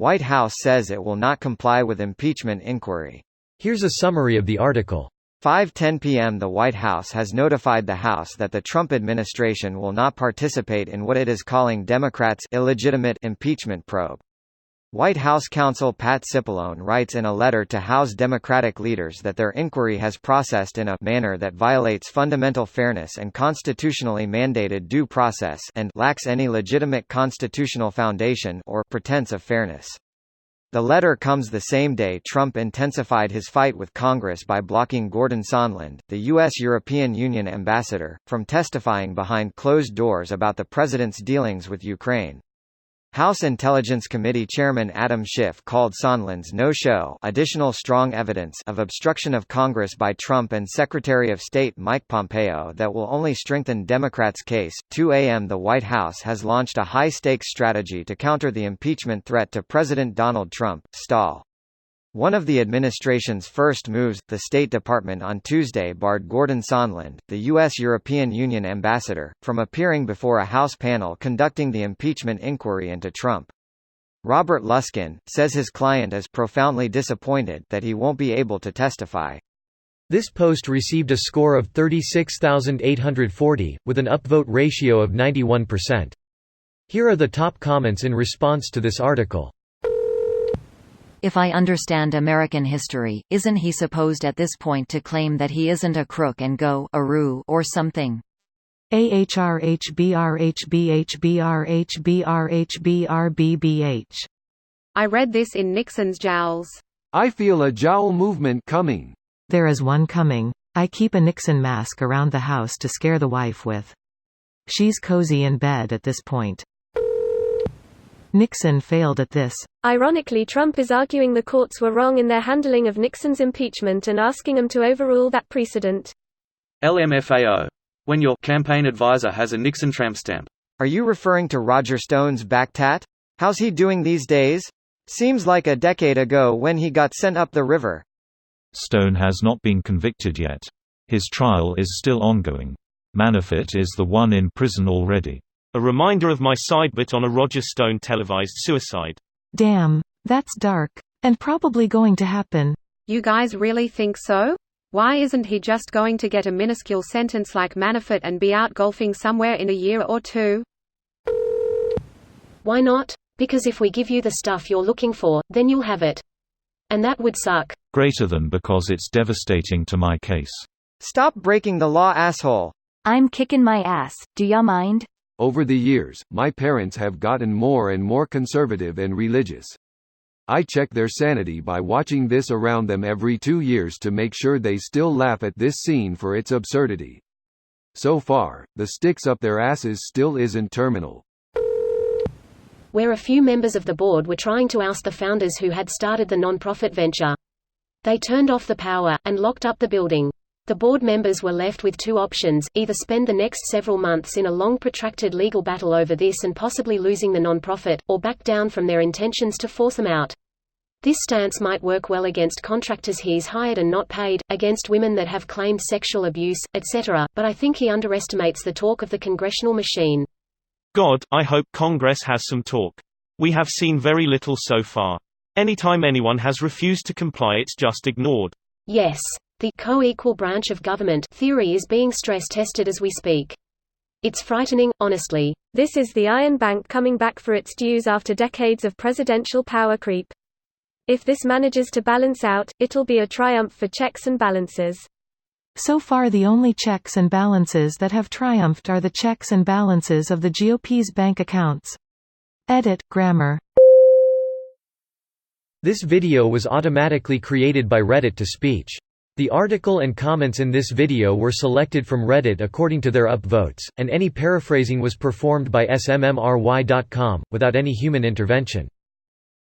White House says it will not comply with impeachment inquiry. Here's a summary of the article. 5:10 p.m. The White House has notified the House that the Trump administration will not participate in what it is calling Democrats' illegitimate impeachment probe. White House counsel Pat Cipollone writes in a letter to House Democratic leaders that their inquiry has processed in a manner that violates fundamental fairness and constitutionally mandated due process and lacks any legitimate constitutional foundation or pretense of fairness. The letter comes the same day Trump intensified his fight with Congress by blocking Gordon Sondland, the U.S. European Union ambassador, from testifying behind closed doors about the president's dealings with Ukraine. House Intelligence Committee Chairman Adam Schiff called Sondland's no-show additional strong evidence of obstruction of Congress by Trump and Secretary of State Mike Pompeo that will only strengthen Democrats' case. 2 a.m. The White House has launched a high-stakes strategy to counter the impeachment threat to President Donald Trump, stall. One of the administration's first moves, the State Department on Tuesday barred Gordon Sondland, the U.S. European Union ambassador, from appearing before a House panel conducting the impeachment inquiry into Trump. Robert Luskin says his client is profoundly disappointed that he won't be able to testify. This post received a score of 36,840, with an upvote ratio of 91%. Here are the top comments in response to this article. If I understand American history, isn't he supposed at this point to claim that he isn't a crook and go "Aru" or something? AHRHBRHBHBRHBRHBRBBH. I read this in Nixon's jowls. I feel a jowl movement coming. There is one coming. I keep a Nixon mask around the house to scare the wife with. She's cozy in bed at this point. Nixon failed at this. Ironically, Trump is arguing the courts were wrong in their handling of Nixon's impeachment and asking them to overrule that precedent. LMFAO. When your campaign advisor has a Nixon tramp stamp. Are you referring to Roger Stone's back tat? How's he doing these days? Seems like a decade ago when he got sent up the river. Stone has not been convicted yet. His trial is still ongoing. Manafort is the one in prison already. A reminder of my side bit on a Roger Stone televised suicide. Damn, that's dark. And probably going to happen. You guys really think so? Why isn't he just going to get a minuscule sentence like Manafort and be out golfing somewhere in a year or two? Why not? Because if we give you the stuff you're looking for, then you'll have it. And that would suck. Greater than because it's devastating to my case. Stop breaking the law, asshole. I'm kicking my ass, do ya mind? Over the years, my parents have gotten more and more conservative and religious. I check their sanity by watching this around them every 2 years to make sure they still laugh at this scene for its absurdity. So far, the sticks up their asses still isn't terminal. Where a few members of the board were trying to oust the founders who had started the non-profit venture. They turned off the power, and locked up the building. The board members were left with two options, either spend the next several months in a long protracted legal battle over this and possibly losing the non-profit, or back down from their intentions to force them out. This stance might work well against contractors he's hired and not paid, against women that have claimed sexual abuse, etc., but I think he underestimates the talk of the congressional machine. God, I hope Congress has some talk. We have seen very little so far. Anytime anyone has refused to comply, it's just ignored. Yes. The co-equal branch of government theory is being stress-tested as we speak. It's frightening, honestly. This is the Iron Bank coming back for its dues after decades of presidential power creep. If this manages to balance out, it'll be a triumph for checks and balances. So far the only checks and balances that have triumphed are the checks and balances of the GOP's bank accounts. Edit, grammar. This video was automatically created by Reddit to speech. The article and comments in this video were selected from Reddit according to their upvotes, and any paraphrasing was performed by smmry.com, without any human intervention.